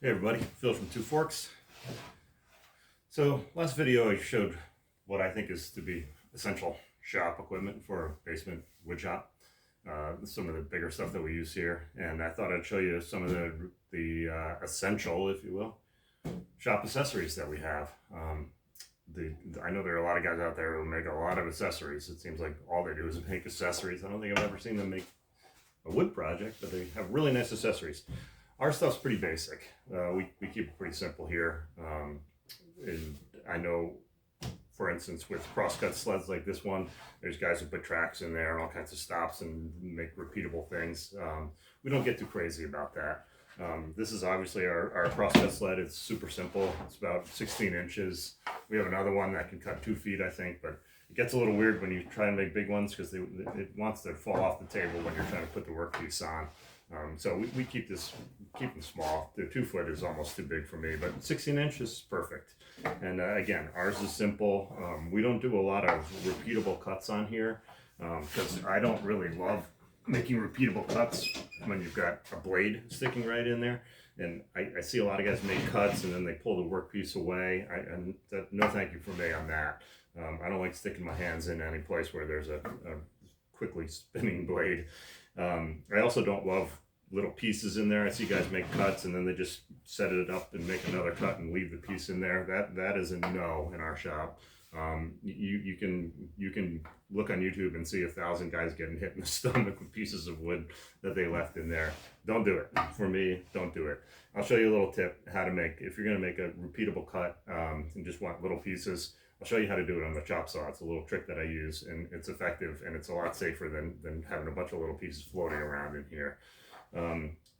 Hey everybody, Phil from Two Forks. So last video I showed what I think is to be essential shop equipment for a basement wood shop. Some of the bigger stuff that we use here, and I thought I'd show you some of the essential, if you will, shop accessories that we have. I know there are a lot of guys out there who make a lot of accessories. It seems like all they do is make accessories. I don't think I've ever seen them make a wood project, but they have really nice accessories. Our stuff's pretty basic. We keep it pretty simple here. And I know, for instance, with crosscut sleds like this one, there's guys who put tracks in there and all kinds of stops and make repeatable things. We don't get too crazy about that. This is obviously our crosscut sled. It's super simple. It's about 16 inches. We have another one that can cut 2 feet, I think, but it gets a little weird when you try and make big ones because it wants to fall off the table when you're trying to put the workpiece on. So we keep them small. The 2 foot is almost too big for me, but 16 inches is perfect. And again, ours is simple. We don't do a lot of repeatable cuts on here because I don't really love making repeatable cuts when you've got a blade sticking right in there. And I see a lot of guys make cuts and then they pull the workpiece away. No thank you for me on that. I don't like sticking my hands in any place where there's a quickly spinning blade. I also don't love little pieces in there. I see guys make cuts and then they just set it up and make another cut and leave the piece in there. That is a no in our shop. You can look on YouTube and see 1,000 guys getting hit in the stomach with pieces of wood that they left in there. Don't do it. For me, don't do it. I'll show you a little tip how to make, if you're going to make a repeatable cut and just want little pieces, I'll show you how to do it on the chop saw. It's a little trick that I use, and it's effective, and it's a lot safer than having a bunch of little pieces floating around in here.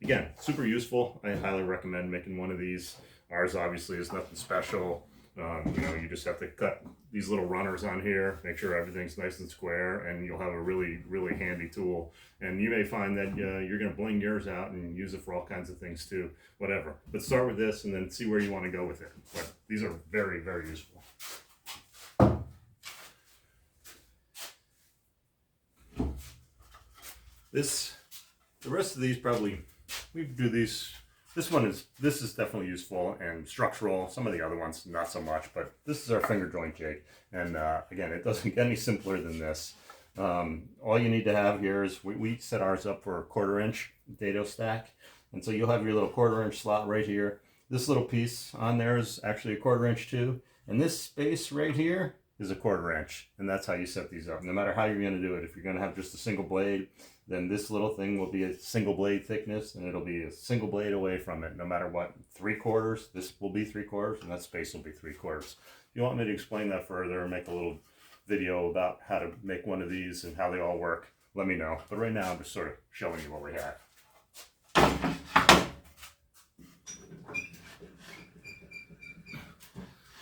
Again, super useful. I highly recommend making one of these. Ours obviously is nothing special. You just have to cut these little runners on here, make sure everything's nice and square, and you'll have a really, really handy tool. And you may find that you're going to bling yours out and use it for all kinds of things too, whatever. But start with this and then see where you want to go with it. But these are very, very useful. The rest of these probably, we do these, this is definitely useful and structural. Some of the other ones, not so much, but this is our finger joint jig. And again, it doesn't get any simpler than this. All you need to have here is, we set ours up for a 1/4 inch dado stack. And so you'll have your little 1/4 inch slot right here. This little piece on there is actually a 1/4 inch too. And this space right here is a 1/4 inch. And that's how you set these up. No matter how you're going to do it, if you're going to have just a single blade, then this little thing will be a single blade thickness and it'll be a single blade away from it, no matter what. 3/4, this will be 3/4, and that space will be 3/4. If you want me to explain that further or make a little video about how to make one of these and how they all work, let me know. But right now I'm just sort of showing you what we have.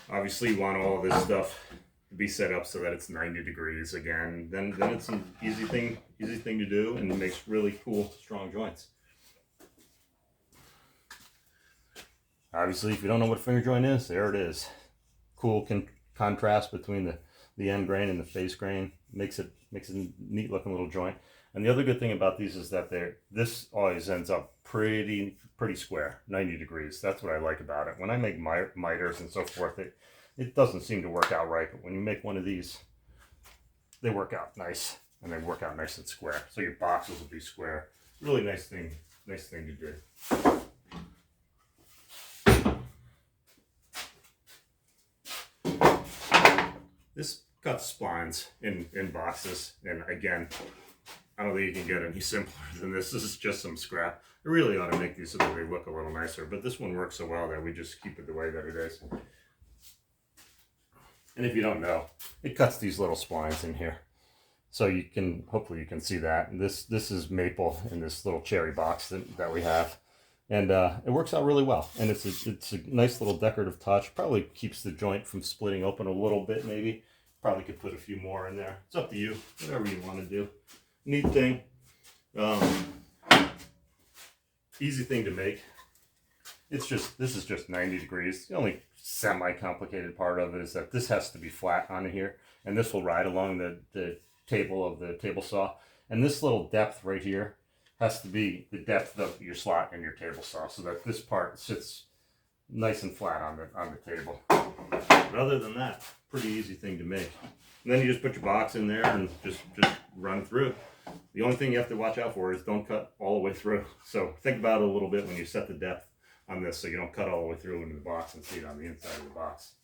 Obviously you want all of this stuff to be set up so that it's 90 degrees again. Then it's an easy thing to do, and it makes really cool, strong joints. Obviously, if you don't know what a finger joint is, there it is. Cool contrast between the end grain and the face grain makes it a neat looking little joint. And the other good thing about these is that this always ends up pretty square, 90 degrees. That's what I like about it. When I make miters and so forth, it doesn't seem to work out right, but when you make one of these, they work out nice, and they work out nice and square. So your boxes will be square. Really nice thing to do. This cuts splines in boxes, and again, I don't think you can get any simpler than this. This is just some scrap. I really ought to make these so that they look a little nicer, but this one works so well that we just keep it the way that it is. And if you don't know, it cuts these little splines in here. So hopefully you can see that. And this is maple in this little cherry box that we have. And it works out really well. And it's a nice little decorative touch. Probably keeps the joint from splitting open a little bit maybe. Probably could put a few more in there. It's up to you, whatever you want to do. Neat thing. Easy thing to make. This is just 90 degrees. The only semi-complicated part of it is that this has to be flat on here, and this will ride along the table of the table saw. And this little depth right here has to be the depth of your slot in your table saw, so that this part sits nice and flat on the table. But other than that, pretty easy thing to make. And then you just put your box in there and just run through. The only thing you have to watch out for is don't cut all the way through. So think about it a little bit when you set the depth on this, so you don't cut all the way through into the box and see it on the inside of the box.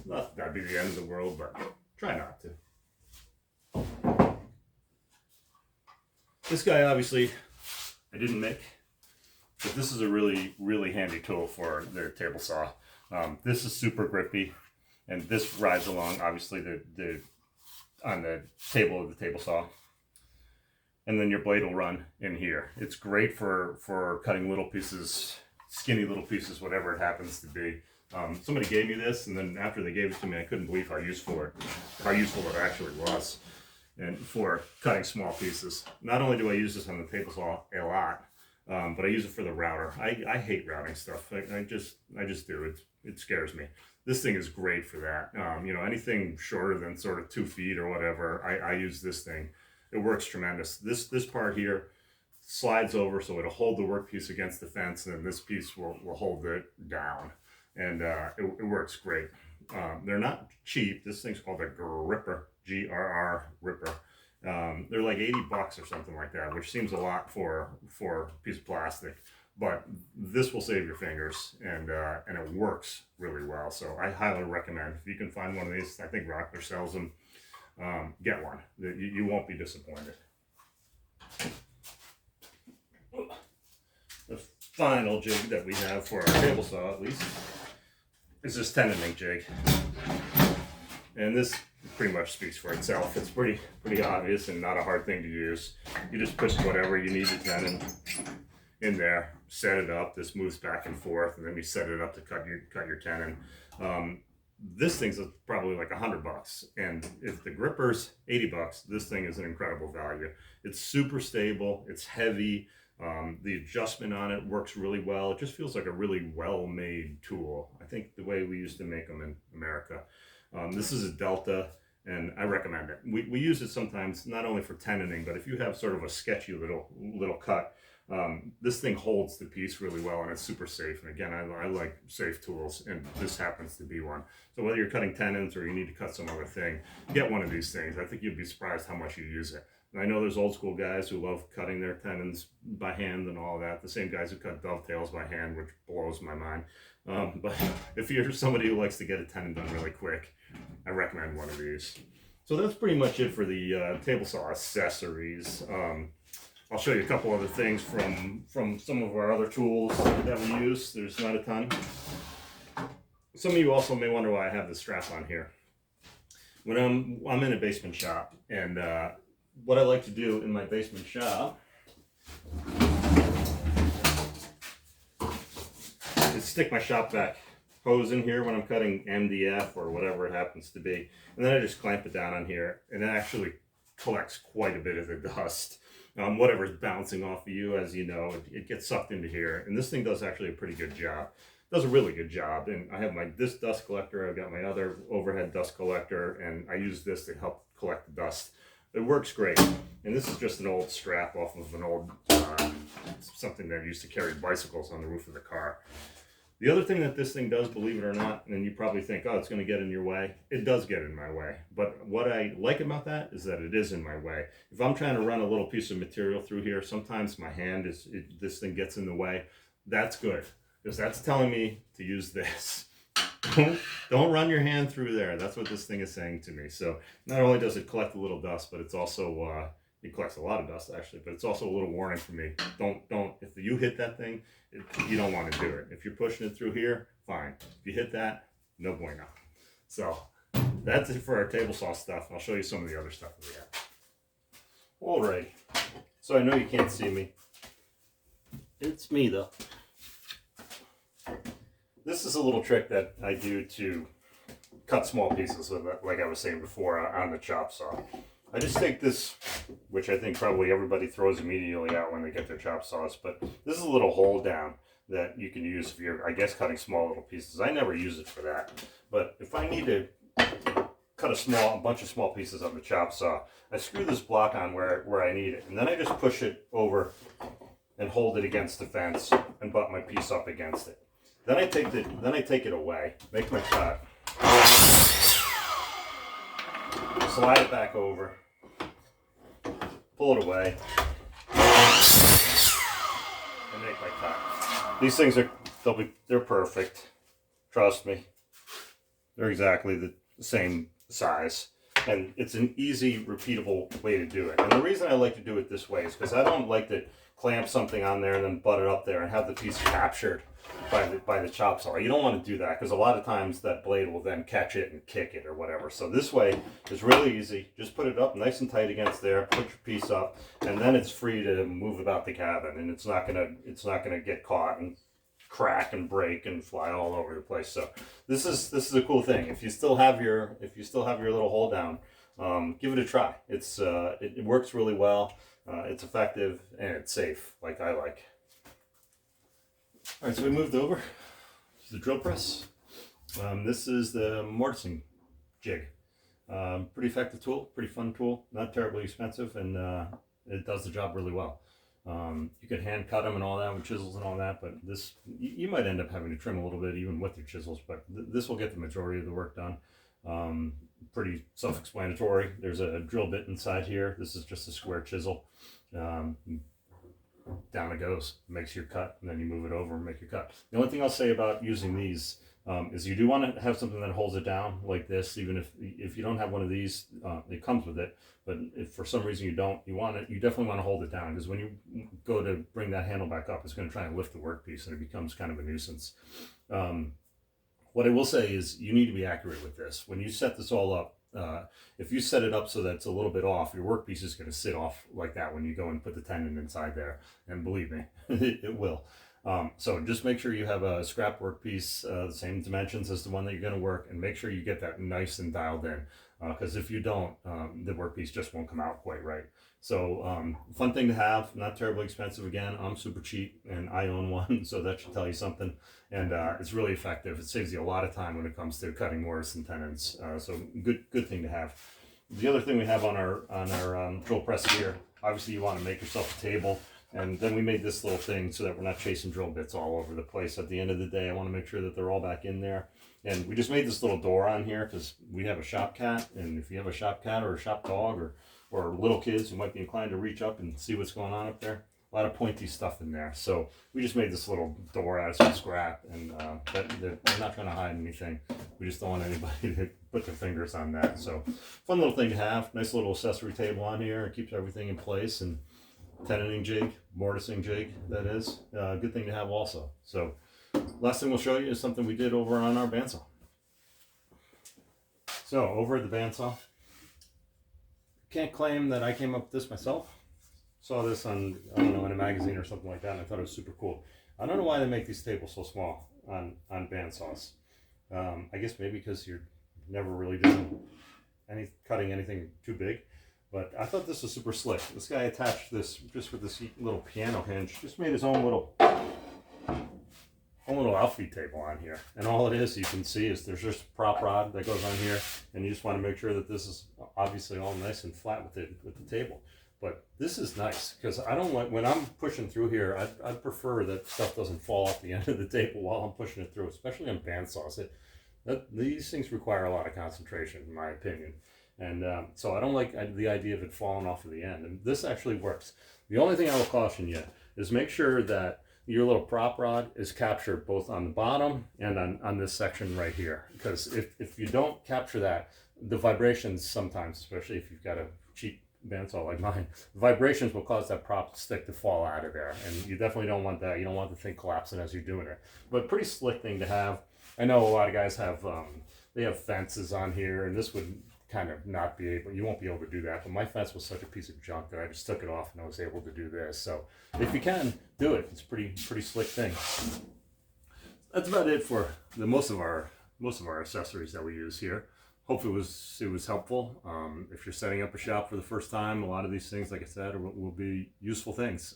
Not that'd be the end of the world, but try not to. This guy, obviously, I didn't make, but this is a really, really handy tool for their table saw. This is super grippy, and this rides along, obviously, on the table of the table saw. And then your blade will run in here. It's great for cutting little pieces, skinny little pieces, whatever it happens to be. Somebody gave me this, and then after they gave it to me, I couldn't believe how useful it actually was, and for cutting small pieces. Not only do I use this on the table saw a lot, but I use it for the router. I hate routing stuff. I just do. It scares me. This thing is great for that. You know, anything shorter than sort of 2 feet or whatever, I use this thing. It works tremendous. This part here slides over, so it'll hold the workpiece against the fence, and then this piece will hold it down. And it works great. They're not cheap. This thing's called a gripper, G-R-R Ripper. They're like $80 or something like that, which seems a lot for a piece of plastic. But this will save your fingers, and it works really well. So I highly recommend, if you can find one of these, I think Rockler sells them, get one. You won't be disappointed. The final jig that we have for our table saw, at least, is this tenoning jig. And this pretty much speaks for itself. It's pretty obvious and not a hard thing to use. You just put whatever you need to tenon in there, set it up. This moves back and forth, and then you set it up to cut your tenon. This thing's probably like $100, and if the gripper's $80, this thing is an incredible value. It's super stable. It's heavy. The adjustment on it works really well. It just feels like a really well-made tool. I think the way we used to make them in America. This is a Delta, and I recommend it. We use it sometimes not only for tenoning, but if you have sort of a sketchy little cut, this thing holds the piece really well, and it's super safe. And again, I like safe tools, and this happens to be one. So whether you're cutting tenons or you need to cut some other thing, get one of these things. I think you'd be surprised how much you use it. And I know there's old school guys who love cutting their tenons by hand and all that. The same guys who cut dovetails by hand, which blows my mind. But if you're somebody who likes to get a tenon done really quick, I recommend one of these. So that's pretty much it for the table saw accessories. I'll show you a couple other things from some of our other tools that we use. There's not a ton. Some of you also may wonder why I have this strap on here. When I'm in a basement shop, and what I like to do in my basement shop is stick my shop vac hose in here when I'm cutting MDF or whatever it happens to be, and then I just clamp it down on here, and it actually collects quite a bit of the dust. Whatever's bouncing off of you, as you know, it gets sucked into here, and this thing does actually a pretty good job. It does a really good job. And I have this dust collector, I've got my other overhead dust collector, and I use this to help collect the dust. It works great. And this is just an old strap off of an old something that used to carry bicycles on the roof of the car. The other thing that this thing does, believe it or not, and you probably think, oh, it's going to get in your way. It does get in my way. But what I like about that is that it is in my way. If I'm trying to run a little piece of material through here, sometimes my hand, this thing gets in the way. That's good, because that's telling me to use this. Don't run your hand through there. That's what this thing is saying to me. So not only does it collect a little dust, but it's also, it collects a lot of dust actually, but it's also a little warning for me. Don't, if you hit that thing, you don't want to do it. If you're pushing it through here, fine. If you hit that, no bueno. So that's it for our table saw stuff. I'll show you some of the other stuff that we have. Alright, so I know you can't see me. It's me though. This is a little trick that I do to cut small pieces of it, like I was saying before, on the chop saw. I just take this, which I think probably everybody throws immediately out when they get their chop saws, but this is a little hole down that you can use if you're, I guess, cutting small little pieces. I never use it for that, but if I need to cut a bunch of small pieces on the chop saw. I screw this block on where I need it, and then I just push it over and hold it against the fence and butt my piece up against it. Then I take it away, make my cut, slide it back over, pull it away, and make my cut. These things they're perfect. Trust me. They're exactly the same size. And it's an easy, repeatable way to do it. And the reason I like to do it this way is because I don't like to clamp something on there and then butt it up there and have the piece captured by the chop saw. You don't want to do that because a lot of times that blade will then catch it and kick it or whatever. So this way is really easy. Just put it up nice and tight against there, put your piece up, and then it's free to move about the cabin, and it's not gonna get caught and crack and break and fly all over the place. So this is a cool thing. If you still have your little hold down, give it a try. It works really well. It's effective and it's safe, like I like. All right, so we moved over to the drill press. This is the mortising jig. Pretty effective tool, pretty fun tool, not terribly expensive, and it does the job really well. You can hand cut them and all that with chisels and all that, but this, you might end up having to trim a little bit even with your chisels, but this will get the majority of the work done. Pretty self-explanatory. There's a drill bit inside here. This is just a square chisel. Down it goes, makes your cut, and then you move it over and make your cut. The only thing I'll say about using these is you do want to have something that holds it down like this. Even if you don't have one of these, it comes with it. But if for some reason you don't, you definitely want to hold it down, because when you go to bring that handle back up, it's going to try and lift the workpiece, and it becomes kind of a nuisance. What I will say is you need to be accurate with this. When you set this all up, if you set it up so that it's a little bit off, your workpiece is going to sit off like that when you go and put the tendon inside there. And believe me, it will. So just make sure you have a scrap workpiece, the same dimensions as the one that you're going to work, and make sure you get that nice and dialed in. Because if you don't, the workpiece just won't come out quite right. So fun thing to have, not terribly expensive. Again, I'm super cheap and I own one, so that should tell you something. And it's really effective. It saves you a lot of time when it comes to cutting mortise and tendons. So good thing to have. The other thing we have on our drill press here, obviously you want to make yourself a table. And then we made this little thing so that we're not chasing drill bits all over the place. At the end of the day, I want to make sure that they're all back in there. And we just made this little door on here because we have a shop cat. And if you have a shop cat or a shop dog or little kids who might be inclined to reach up and see what's going on up there, a lot of pointy stuff in there. So we just made this little door out of some scrap, and they're not trying to hide anything. We just don't want anybody to put their fingers on that. So fun little thing to have. Nice little accessory table on here. It keeps everything in place. And tendoning jig, mortising jig, that is. Good thing to have also. So last thing we'll show you is something we did over on our bandsaw. So over at the bandsaw, can't claim that I came up with this myself. Saw this on, I don't know, in a magazine or something like that, and I thought it was super cool. I don't know why they make these tables so small on bandsaws. I guess maybe because you're never really doing cutting anything too big. But I thought this was super slick. This guy attached this just with this little piano hinge, just made his own little outfeed table on here. And all it is, you can see, is there's just a prop rod that goes on here, and you just want to make sure that this is obviously all nice and flat with the table. But this is nice because I don't like, when I'm pushing through here, I'd prefer that stuff doesn't fall off the end of the table while I'm pushing it through, especially on bandsaws. These things require a lot of concentration, in my opinion. And so I don't like the idea of it falling off at the end. And this actually works. The only thing I will caution you is make sure that your little prop rod is captured both on the bottom and on this section right here. Because if you don't capture that, the vibrations sometimes, especially if you've got a cheap bandsaw like mine, the vibrations will cause that prop stick to fall out of there. And you definitely don't want that. You don't want the thing collapsing as you're doing it. But pretty slick thing to have. I know a lot of guys have, they have fences on here, and this would kind of not be able, you won't be able to do that, but my fence was such a piece of junk that I just took it off and I was able to do this. So if you can do it, it's pretty slick thing. That's about it for most of our accessories that we use here. Hopefully it was helpful. If you're setting up a shop for the first time, a lot of these things, like I said, will be useful things.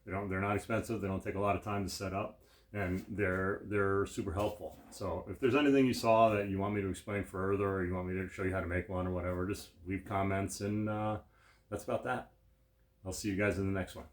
They're not expensive. They don't take a lot of time to set up, and they're super helpful. So if there's anything you saw that you want me to explain further, or you want me to show you how to make one or whatever, just leave comments, and that's about that. I'll see you guys in the next one.